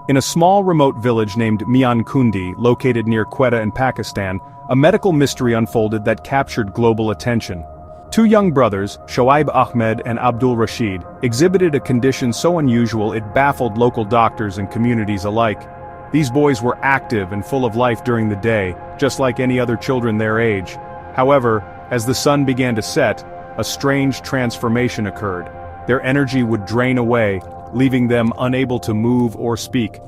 In a small remote village named Mian Kundi, located near Quetta in Pakistan, a medical mystery unfolded that captured global attention. Two young brothers, Shoaib Ahmed and Abdul Rashid, exhibited a condition so unusual it baffled local doctors and communities alike. These boys were active and full of life during the day, just like any other children their age. However, as the sun began to set, a strange transformation occurred. Their energy would drain away, leaving them unable to move or speak.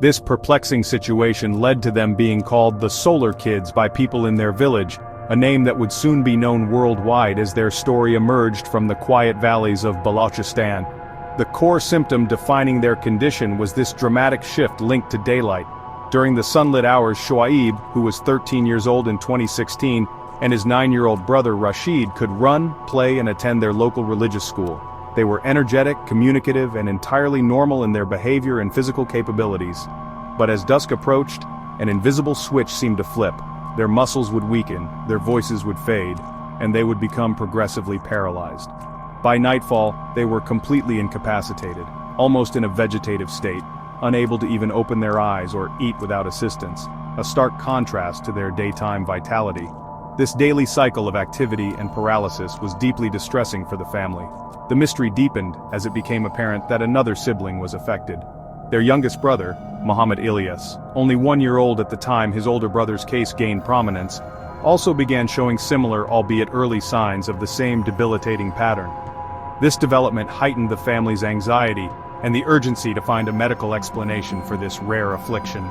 This perplexing situation led to them being called the Solar Kids by people in their village, a name that would soon be known worldwide as their story emerged from the quiet valleys of Balochistan. The core symptom defining their condition was this dramatic shift linked to daylight. During the sunlit hours, Shoaib, who was 13 years old in 2016, and his 9-year-old brother Rashid could run, play and attend their local religious school. They were energetic, communicative, and entirely normal in their behavior and physical capabilities. But as dusk approached, an invisible switch seemed to flip. Their muscles would weaken, their voices would fade, and they would become progressively paralyzed. By nightfall, they were completely incapacitated, almost in a vegetative state, unable to even open their eyes or eat without assistance, a stark contrast to their daytime vitality. This daily cycle of activity and paralysis was deeply distressing for the family. The mystery deepened as it became apparent that another sibling was affected. Their youngest brother, Muhammad Ilyas, only 1 year old at the time his older brother's case gained prominence, also began showing similar albeit early signs of the same debilitating pattern. This development heightened the family's anxiety and the urgency to find a medical explanation for this rare affliction.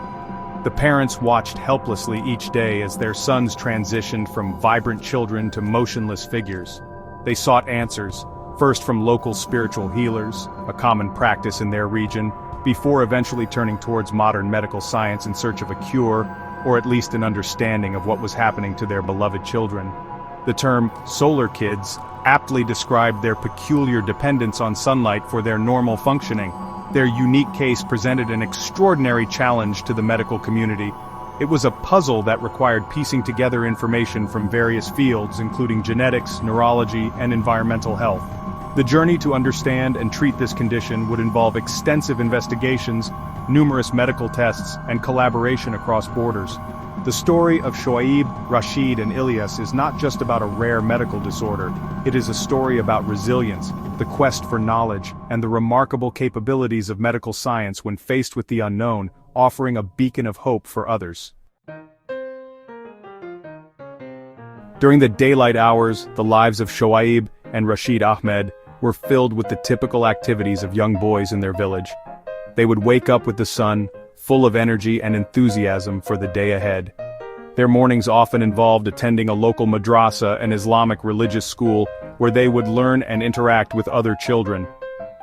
The parents watched helplessly each day as their sons transitioned from vibrant children to motionless figures. They sought answers, first from local spiritual healers, a common practice in their region, before eventually turning towards modern medical science in search of a cure, or at least an understanding of what was happening to their beloved children. The term "solar kids" aptly described their peculiar dependence on sunlight for their normal functioning. Their unique case presented an extraordinary challenge to the medical community. It was a puzzle that required piecing together information from various fields including genetics, neurology, and environmental health. The journey to understand and treat this condition would involve extensive investigations, numerous medical tests, and collaboration across borders. The story of Shoaib, Rashid, and Ilyas is not just about a rare medical disorder. It is a story about resilience, the quest for knowledge, and the remarkable capabilities of medical science when faced with the unknown, offering a beacon of hope for others. During the daylight hours, the lives of Shoaib and Rashid Ahmed were filled with the typical activities of young boys in their village. They would wake up with the sun, full of energy and enthusiasm for the day ahead. Their mornings often involved attending a local madrasa, an Islamic religious school, where they would learn and interact with other children.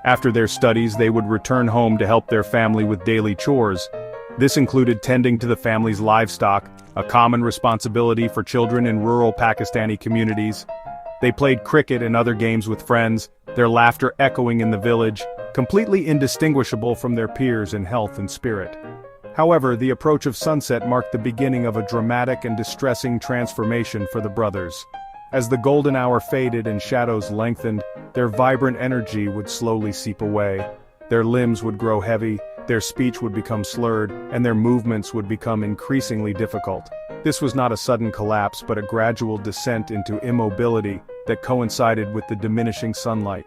After their studies, they would return home to help their family with daily chores. This included tending to the family's livestock, a common responsibility for children in rural Pakistani communities. They played cricket and other games with friends, their laughter echoing in the village, completely indistinguishable from their peers in health and spirit. However, the approach of sunset marked the beginning of a dramatic and distressing transformation for the brothers. As the golden hour faded and shadows lengthened, their vibrant energy would slowly seep away. Their limbs would grow heavy, their speech would become slurred, and their movements would become increasingly difficult. This was not a sudden collapse but a gradual descent into immobility that coincided with the diminishing sunlight.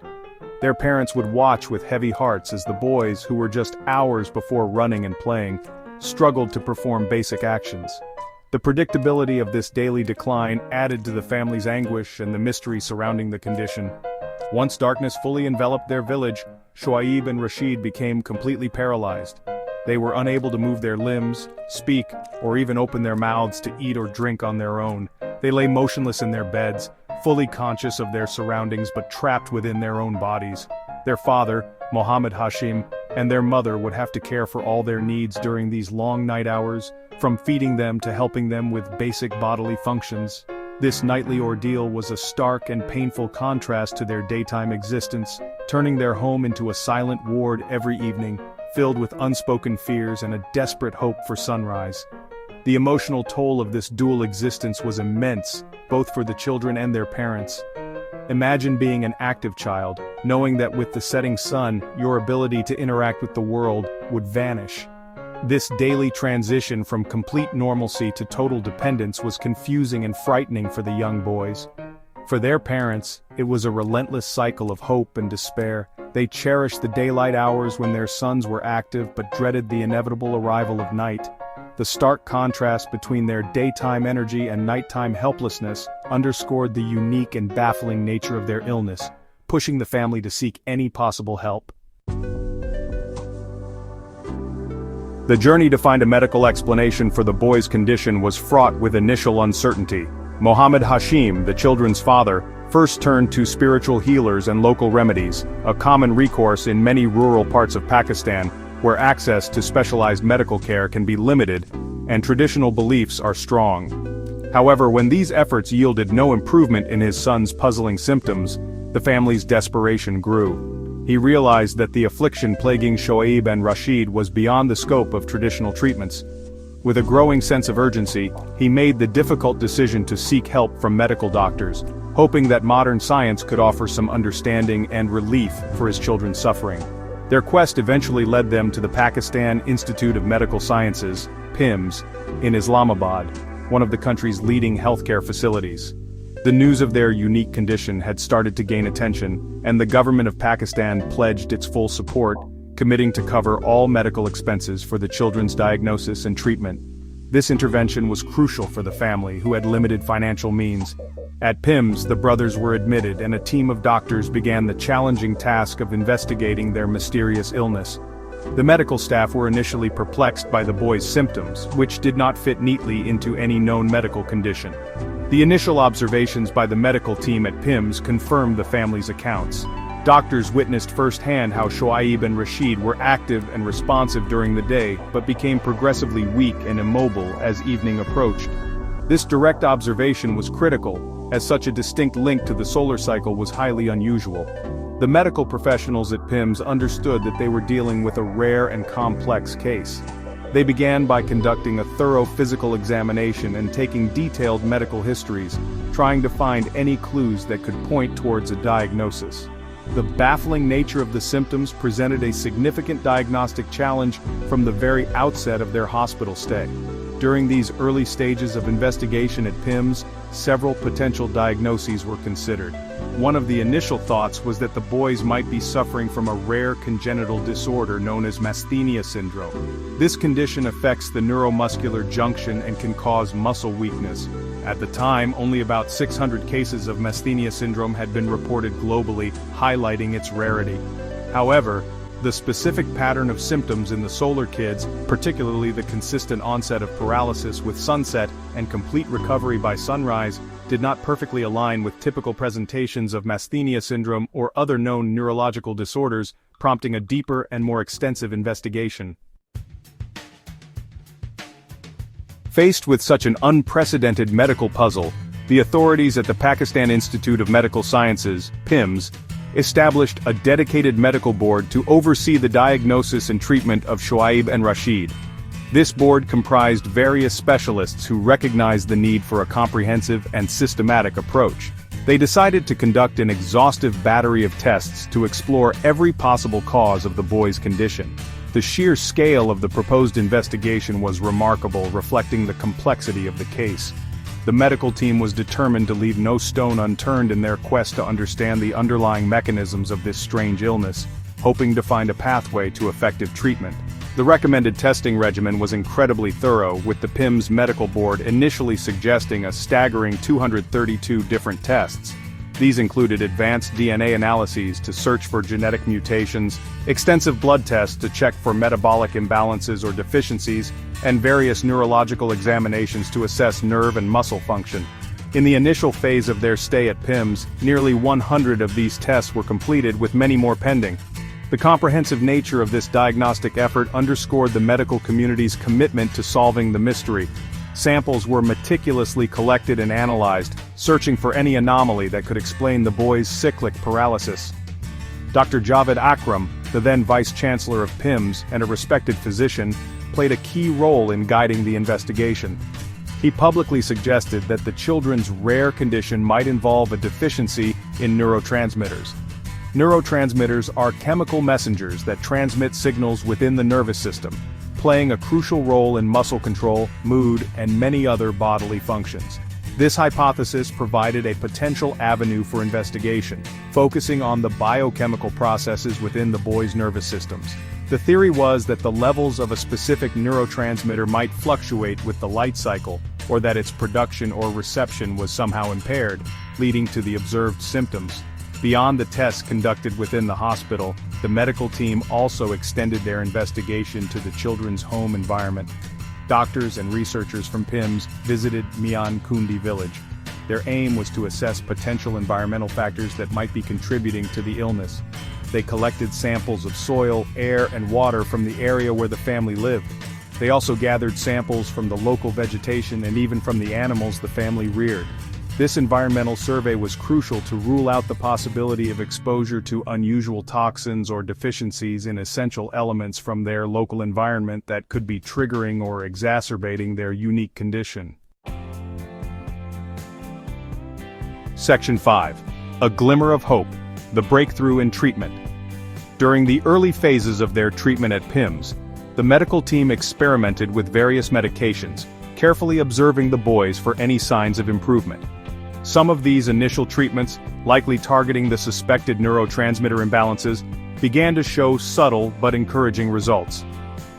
Their parents would watch with heavy hearts as the boys, who were just hours before running and playing, struggled to perform basic actions. The predictability of this daily decline added to the family's anguish and the mystery surrounding the condition. Once darkness fully enveloped their village, Shoaib and Rashid became completely paralyzed. They were unable to move their limbs, speak, or even open their mouths to eat or drink on their own. They lay motionless in their beds, fully conscious of their surroundings but trapped within their own bodies. Their father, Mohammed Hashim, and their mother would have to care for all their needs during these long night hours, from feeding them to helping them with basic bodily functions. This nightly ordeal was a stark and painful contrast to their daytime existence, turning their home into a silent ward every evening, filled with unspoken fears and a desperate hope for sunrise. The emotional toll of this dual existence was immense, both for the children and their parents. Imagine being an active child, knowing that with the setting sun, your ability to interact with the world would vanish. This daily transition from complete normalcy to total dependence was confusing and frightening for the young boys. For their parents, it was a relentless cycle of hope and despair. They cherished the daylight hours when their sons were active but dreaded the inevitable arrival of night. The stark contrast between their daytime energy and nighttime helplessness underscored the unique and baffling nature of their illness, pushing the family to seek any possible help. The journey to find a medical explanation for the boy's condition was fraught with initial uncertainty. Mohammed Hashim, the children's father, first turned to spiritual healers and local remedies, a common recourse in many rural parts of Pakistan, where access to specialized medical care can be limited, and traditional beliefs are strong. However, when these efforts yielded no improvement in his son's puzzling symptoms, the family's desperation grew. He realized that the affliction plaguing Shoaib and Rashid was beyond the scope of traditional treatments. With a growing sense of urgency, he made the difficult decision to seek help from medical doctors, hoping that modern science could offer some understanding and relief for his children's suffering. Their quest eventually led them to the Pakistan Institute of Medical Sciences, PIMS, in Islamabad, one of the country's leading healthcare facilities. The news of their unique condition had started to gain attention, and the government of Pakistan pledged its full support, committing to cover all medical expenses for the children's diagnosis and treatment. This intervention was crucial for the family, who had limited financial means. At PIMS, the brothers were admitted, and a team of doctors began the challenging task of investigating their mysterious illness. The medical staff were initially perplexed by the boy's symptoms, which did not fit neatly into any known medical condition. The initial observations by the medical team at PIMS confirmed the family's accounts. Doctors witnessed firsthand how Shoaib and Rashid were active and responsive during the day, but became progressively weak and immobile as evening approached. This direct observation was critical, as such a distinct link to the solar cycle was highly unusual. The medical professionals at PIMS understood that they were dealing with a rare and complex case. They began by conducting a thorough physical examination and taking detailed medical histories, trying to find any clues that could point towards a diagnosis. The baffling nature of the symptoms presented a significant diagnostic challenge from the very outset of their hospital stay. During these early stages of investigation at PIMS, several potential diagnoses were considered. One of the initial thoughts was that the boys might be suffering from a rare congenital disorder known as Masthenia syndrome. This condition affects the neuromuscular junction and can cause muscle weakness. At the time, only about 600 cases of Masthenia syndrome had been reported globally, highlighting its rarity. However, the specific pattern of symptoms in the solar kids, particularly the consistent onset of paralysis with sunset and complete recovery by sunrise, did not perfectly align with typical presentations of Masthenia syndrome or other known neurological disorders, prompting a deeper and more extensive investigation. Faced with such an unprecedented medical puzzle, the authorities at the Pakistan Institute of Medical Sciences, PIMS, established a dedicated medical board to oversee the diagnosis and treatment of Shoaib and Rashid. This board comprised various specialists who recognized the need for a comprehensive and systematic approach. They decided to conduct an exhaustive battery of tests to explore every possible cause of the boy's condition. The sheer scale of the proposed investigation was remarkable, reflecting the complexity of the case. The medical team was determined to leave no stone unturned in their quest to understand the underlying mechanisms of this strange illness, hoping to find a pathway to effective treatment. The recommended testing regimen was incredibly thorough, with the PIMS medical board initially suggesting a staggering 232 different tests. These included advanced DNA analyses to search for genetic mutations, extensive blood tests to check for metabolic imbalances or deficiencies, and various neurological examinations to assess nerve and muscle function. In the initial phase of their stay at PIMS, nearly 100 of these tests were completed, with many more pending. The comprehensive nature of this diagnostic effort underscored the medical community's commitment to solving the mystery. Samples were meticulously collected and analyzed, searching for any anomaly that could explain the boy's cyclic paralysis. Dr. Javed Akram, the then vice-chancellor of PIMS and a respected physician, played a key role in guiding the investigation. He publicly suggested that the children's rare condition might involve a deficiency in neurotransmitters. Neurotransmitters are chemical messengers that transmit signals within the nervous system. playing a crucial role in muscle control, mood, and many other bodily functions. This hypothesis provided a potential avenue for investigation, focusing on the biochemical processes within the boys' nervous systems. The theory was that the levels of a specific neurotransmitter might fluctuate with the light cycle, or that its production or reception was somehow impaired, leading to the observed symptoms. Beyond the tests conducted within the hospital, the medical team also extended their investigation to the children's home environment. Doctors and researchers from PIMS visited Mian Kundi village. Their aim was to assess potential environmental factors that might be contributing to the illness. They collected samples of soil, air, and water from the area where the family lived. They also gathered samples from the local vegetation and even from the animals the family reared. This environmental survey was crucial to rule out the possibility of exposure to unusual toxins or deficiencies in essential elements from their local environment that could be triggering or exacerbating their unique condition. Section 5. A Glimmer of Hope. The Breakthrough in Treatment. During the early phases of their treatment at PIMS, the medical team experimented with various medications, carefully observing the boys for any signs of improvement. Some of these initial treatments, likely targeting the suspected neurotransmitter imbalances, began to show subtle but encouraging results.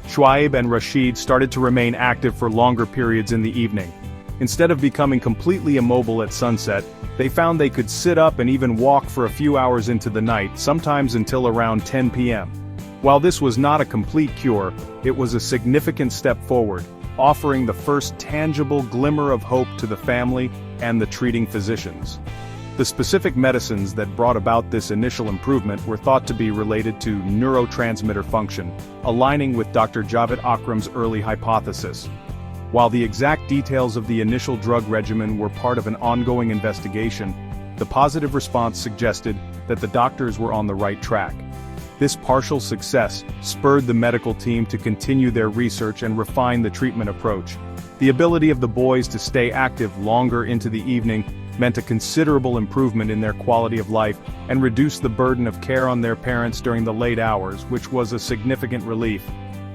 Shoaib and Rashid started to remain active for longer periods in the evening. Instead of becoming completely immobile at sunset, they found they could sit up and even walk for a few hours into the night, sometimes until around 10 p.m. While this was not a complete cure, it was a significant step forward, offering the first tangible glimmer of hope to the family and the treating physicians. The specific medicines that brought about this initial improvement were thought to be related to neurotransmitter function, aligning with Dr. Javed Akram's early hypothesis. While the exact details of the initial drug regimen were part of an ongoing investigation, the positive response suggested that the doctors were on the right track. This partial success spurred the medical team to continue their research and refine the treatment approach. The ability of the boys to stay active longer into the evening meant a considerable improvement in their quality of life and reduced the burden of care on their parents during the late hours, which was a significant relief.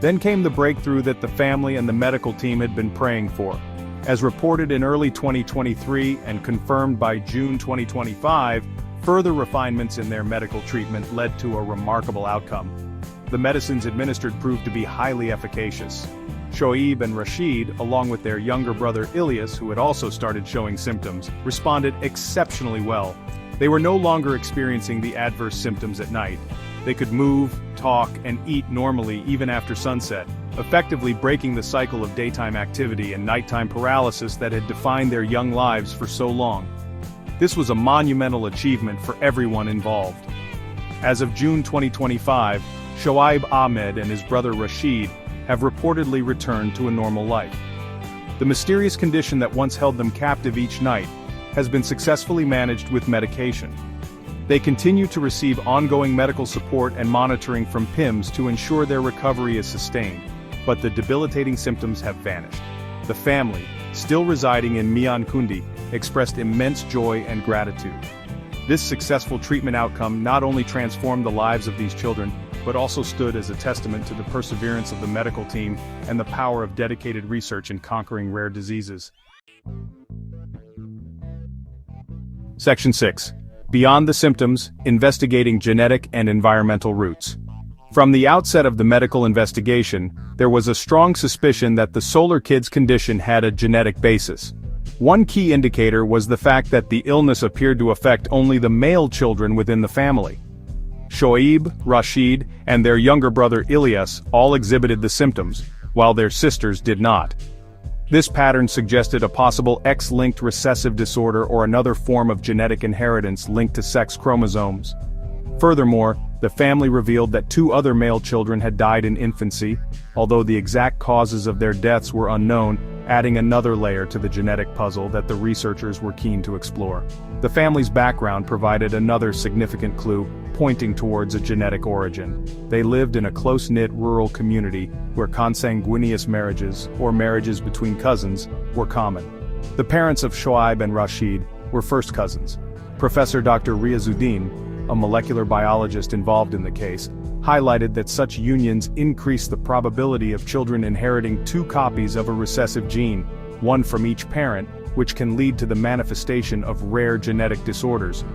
Then came the breakthrough that the family and the medical team had been praying for. As reported in early 2023 and confirmed by June 2025, further refinements in their medical treatment led to a remarkable outcome. The medicines administered proved to be highly efficacious. Shoaib and Rashid, along with their younger brother Ilyas, who had also started showing symptoms, responded exceptionally well. They were no longer experiencing the adverse symptoms at night. They could move, talk, and eat normally even after sunset, effectively breaking the cycle of daytime activity and nighttime paralysis that had defined their young lives for so long. This was a monumental achievement for everyone involved. As of June 2025, Shoaib Ahmed and his brother Rashid have reportedly returned to a normal life. The mysterious condition that once held them captive each night has been successfully managed with medication. They continue to receive ongoing medical support and monitoring from PIMS to ensure their recovery is sustained, but the debilitating symptoms have vanished. The family, still residing in Mian Kundi, expressed immense joy and gratitude. This successful treatment outcome not only transformed the lives of these children, but also stood as a testament to the perseverance of the medical team and the power of dedicated research in conquering rare diseases. Section 6. Beyond the symptoms, investigating genetic and environmental roots. From the outset of the medical investigation, there was a strong suspicion that the Solar Kids condition had a genetic basis. One key indicator was the fact that the illness appeared to affect only the male children within the family. Shoaib, Rashid, and their younger brother Ilyas all exhibited the symptoms, while their sisters did not. This pattern suggested a possible X-linked recessive disorder or another form of genetic inheritance linked to sex chromosomes. Furthermore, the family revealed that 2 other male children had died in infancy, although the exact causes of their deaths were unknown, adding another layer to the genetic puzzle that the researchers were keen to explore. The family's background provided another significant clue, pointing towards a genetic origin. They lived in a close-knit rural community where consanguineous marriages, or marriages between cousins, were common. The parents of Shoaib and Rashid were first cousins. Professor Dr. Riazuddin, a molecular biologist involved in the case, highlighted that such unions increase the probability of children inheriting two copies of a recessive gene, one from each parent, which can lead to the manifestation of rare genetic disorders.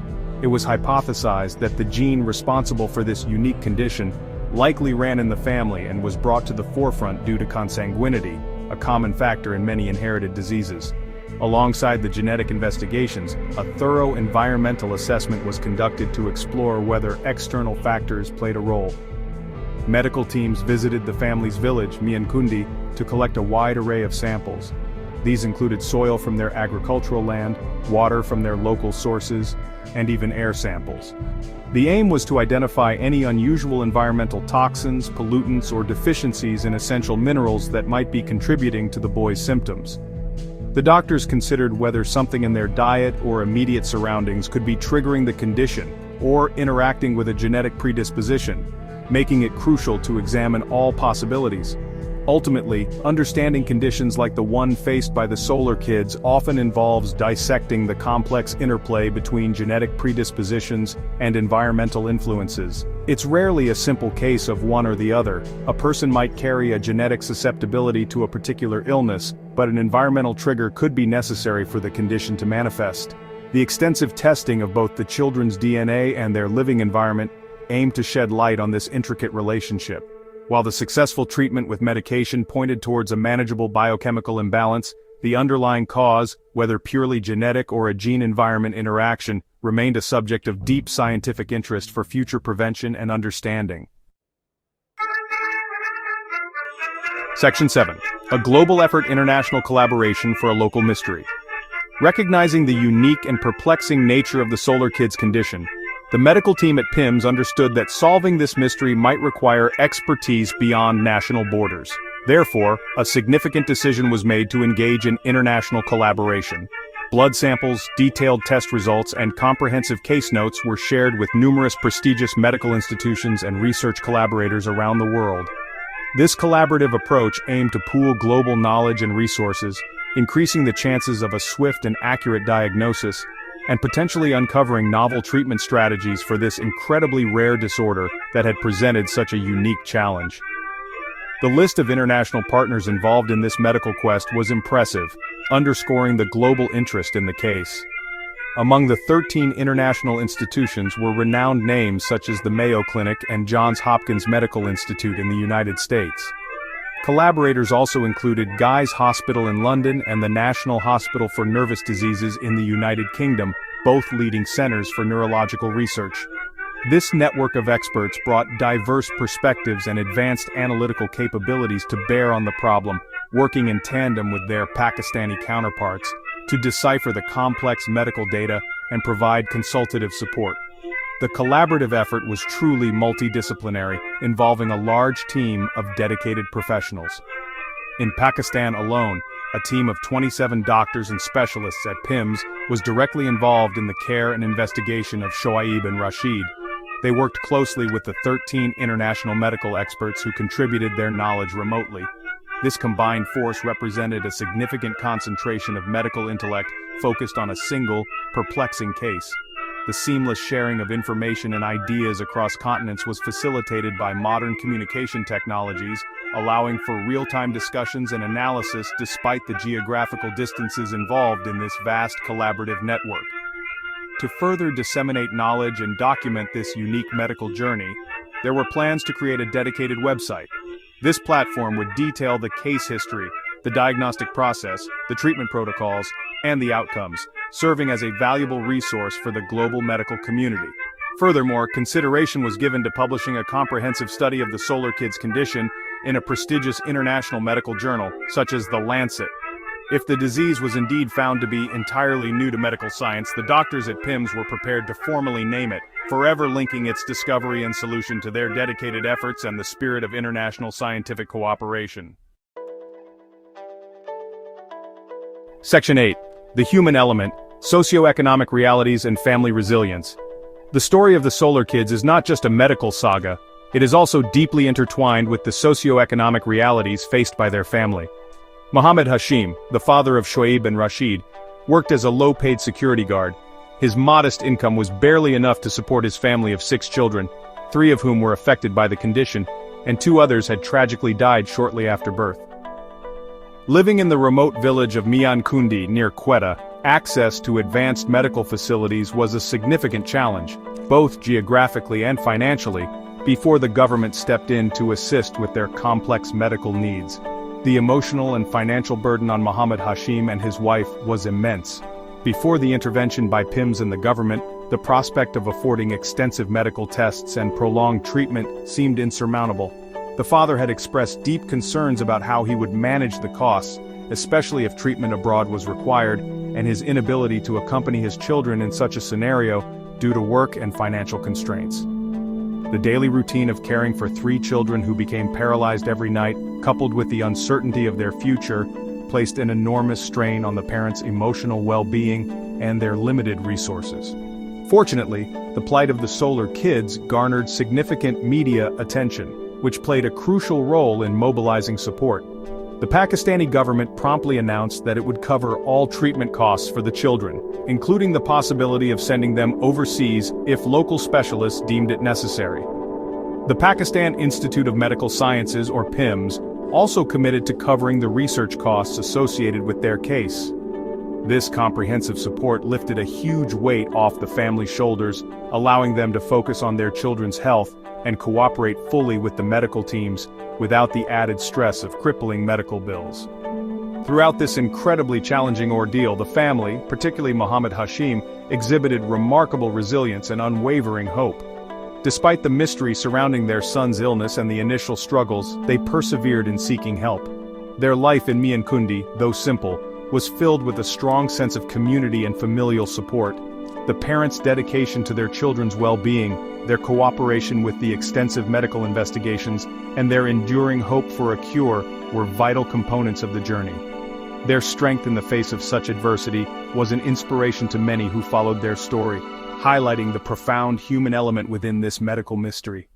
It was hypothesized that the gene responsible for this unique condition likely ran in the family and was brought to the forefront due to consanguinity, a common factor in many inherited diseases. Alongside the genetic investigations, a thorough environmental assessment was conducted to explore whether external factors played a role. Medical teams visited the family's village, Miankundi, to collect a wide array of samples. These included soil from their agricultural land, water from their local sources, and even air samples. The aim was to identify any unusual environmental toxins, pollutants, or deficiencies in essential minerals that might be contributing to the boy's symptoms. The doctors considered whether something in their diet or immediate surroundings could be triggering the condition, or interacting with a genetic predisposition, making it crucial to examine all possibilities. Ultimately, understanding conditions like the one faced by the Solar Kids often involves dissecting the complex interplay between genetic predispositions and environmental influences. It's rarely a simple case of one or the other. A person might carry a genetic susceptibility to a particular illness, but an environmental trigger could be necessary for the condition to manifest. The extensive testing of both the children's DNA and their living environment aimed to shed light on this intricate relationship. While the successful treatment with medication pointed towards a manageable biochemical imbalance, the underlying cause, whether purely genetic or a gene-environment interaction, remained a subject of deep scientific interest for future prevention and understanding. Section 7. A global effort international collaboration for a local mystery. Recognizing the unique and perplexing nature of the Solar Kids condition, the medical team at PIMS understood that solving this mystery might require expertise beyond national borders. Therefore, a significant decision was made to engage in international collaboration. Blood samples, detailed test results, and comprehensive case notes were shared with numerous prestigious medical institutions and research collaborators around the world. This collaborative approach aimed to pool global knowledge and resources, increasing the chances of a swift and accurate diagnosis, and potentially uncovering novel treatment strategies for this incredibly rare disorder that had presented such a unique challenge. The list of international partners involved in this medical quest was impressive, underscoring the global interest in the case. Among the 13 international institutions were renowned names such as the Mayo Clinic and Johns Hopkins Medical Institute in the United States. Collaborators also included Guy's Hospital in London and the National Hospital for Nervous Diseases in the United Kingdom, both leading centers for neurological research. This network of experts brought diverse perspectives and advanced analytical capabilities to bear on the problem, working in tandem with their Pakistani counterparts to decipher the complex medical data and provide consultative support. The collaborative effort was truly multidisciplinary, involving a large team of dedicated professionals. In Pakistan alone, a team of 27 doctors and specialists at PIMS was directly involved in the care and investigation of Shoaib and Rashid. They worked closely with the 13 international medical experts who contributed their knowledge remotely. This combined force represented a significant concentration of medical intellect focused on a single, perplexing case. The seamless sharing of information and ideas across continents was facilitated by modern communication technologies, allowing for real-time discussions and analysis despite the geographical distances involved in this vast collaborative network. To further disseminate knowledge and document this unique medical journey, there were plans to create a dedicated website. This platform would detail the case history, the diagnostic process, the treatment protocols, and the outcomes, serving as a valuable resource for the global medical community. Furthermore, consideration was given to publishing a comprehensive study of the Solar Kids condition in a prestigious international medical journal, such as The Lancet. If the disease was indeed found to be entirely new to medical science, the doctors at PIMS were prepared to formally name it, forever linking its discovery and solution to their dedicated efforts and the spirit of international scientific cooperation. Section 8. The Human Element, Socioeconomic Realities and Family Resilience. The story of the Solar Kids is not just a medical saga, it is also deeply intertwined with the socioeconomic realities faced by their family. Mohammed Hashim, the father of Shoaib and Rashid, worked as a low-paid security guard. His modest income was barely enough to support his family of 6 children. 3 of whom were affected by the condition, and 2 others had tragically died shortly after birth. Living in the remote village of Miankundi near Quetta, access to advanced medical facilities was a significant challenge, both geographically and financially, before the government stepped in to assist with their complex medical needs. The emotional and financial burden on Muhammad Hashim and his wife was immense. Before the intervention by PIMS and the government, the prospect of affording extensive medical tests and prolonged treatment seemed insurmountable. The father had expressed deep concerns about how he would manage the costs, especially if treatment abroad was required, and his inability to accompany his children in such a scenario due to work and financial constraints. The daily routine of caring for 3 children who became paralyzed every night, coupled with the uncertainty of their future, placed an enormous strain on the parents' emotional well-being and their limited resources. Fortunately, the plight of the Solar Kids garnered significant media attention, which played a crucial role in mobilizing support. The Pakistani government promptly announced that it would cover all treatment costs for the children, including the possibility of sending them overseas if local specialists deemed it necessary. The Pakistan Institute of Medical Sciences, or PIMS, also committed to covering the research costs associated with their case. This comprehensive support lifted a huge weight off the family's shoulders, allowing them to focus on their children's health and cooperate fully with the medical teams without the added stress of crippling medical bills. Throughout this incredibly challenging ordeal, the family, particularly Muhammad Hashim, exhibited remarkable resilience and unwavering hope. Despite the mystery surrounding their son's illness and the initial struggles, they persevered in seeking help. Their life in Miankundi, though simple, was filled with a strong sense of community and familial support. The parents' dedication to their children's well-being, their cooperation with the extensive medical investigations, and their enduring hope for a cure were vital components of the journey. Their strength in the face of such adversity was an inspiration to many who followed their story, highlighting the profound human element within this medical mystery.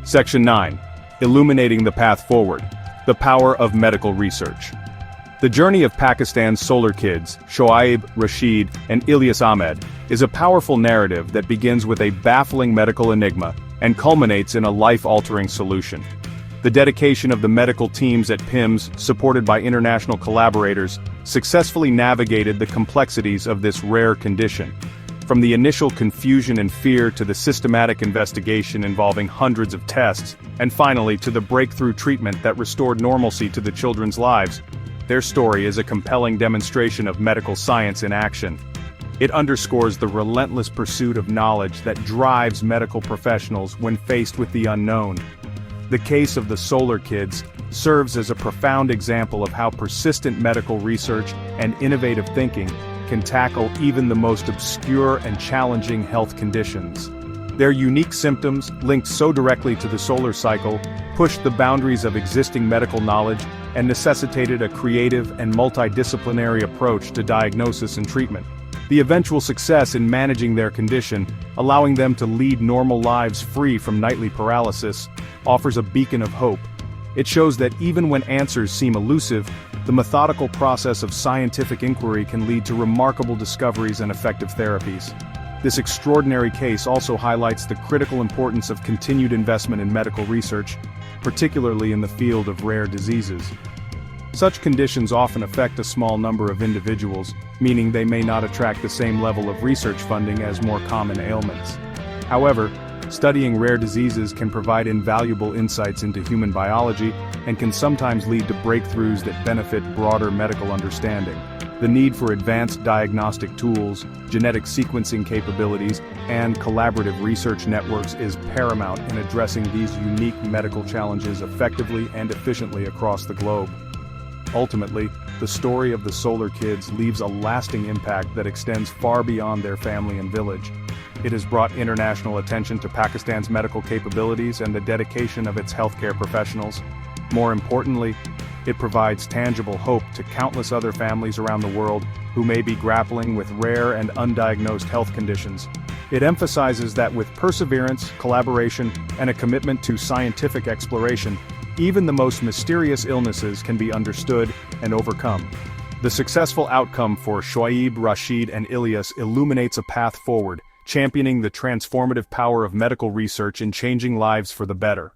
Section 9. Illuminating the Path Forward. The Power of Medical Research. The journey of Pakistan's Solar Kids, Shoaib, Rashid, and Ilyas Ahmed, is a powerful narrative that begins with a baffling medical enigma and culminates in a life-altering solution. The dedication of the medical teams at PIMS, supported by international collaborators, successfully navigated the complexities of this rare condition. From the initial confusion and fear to the systematic investigation involving hundreds of tests, and finally to the breakthrough treatment that restored normalcy to the children's lives, their story is a compelling demonstration of medical science in action. It underscores the relentless pursuit of knowledge that drives medical professionals when faced with the unknown. The case of the Solar Kids serves as a profound example of how persistent medical research and innovative thinking can tackle even the most obscure and challenging health conditions. Their unique symptoms, linked so directly to the solar cycle, pushed the boundaries of existing medical knowledge and necessitated a creative and multidisciplinary approach to diagnosis and treatment. The eventual success in managing their condition, allowing them to lead normal lives free from nightly paralysis, offers a beacon of hope. It shows that even when answers seem elusive, the methodical process of scientific inquiry can lead to remarkable discoveries and effective therapies. This extraordinary case also highlights the critical importance of continued investment in medical research, particularly in the field of rare diseases. Such conditions often affect a small number of individuals, meaning they may not attract the same level of research funding as more common ailments. However, studying rare diseases can provide invaluable insights into human biology and can sometimes lead to breakthroughs that benefit broader medical understanding. The need for advanced diagnostic tools, genetic sequencing capabilities, and collaborative research networks is paramount in addressing these unique medical challenges effectively and efficiently across the globe. Ultimately, the story of the Solar Kids leaves a lasting impact that extends far beyond their family and village. It has brought international attention to Pakistan's medical capabilities and the dedication of its healthcare professionals. More importantly, it provides tangible hope to countless other families around the world who may be grappling with rare and undiagnosed health conditions. It emphasizes that with perseverance, collaboration, and a commitment to scientific exploration, even the most mysterious illnesses can be understood and overcome. The successful outcome for Shoaib, Rashid, and Ilyas illuminates a path forward, championing the transformative power of medical research in changing lives for the better.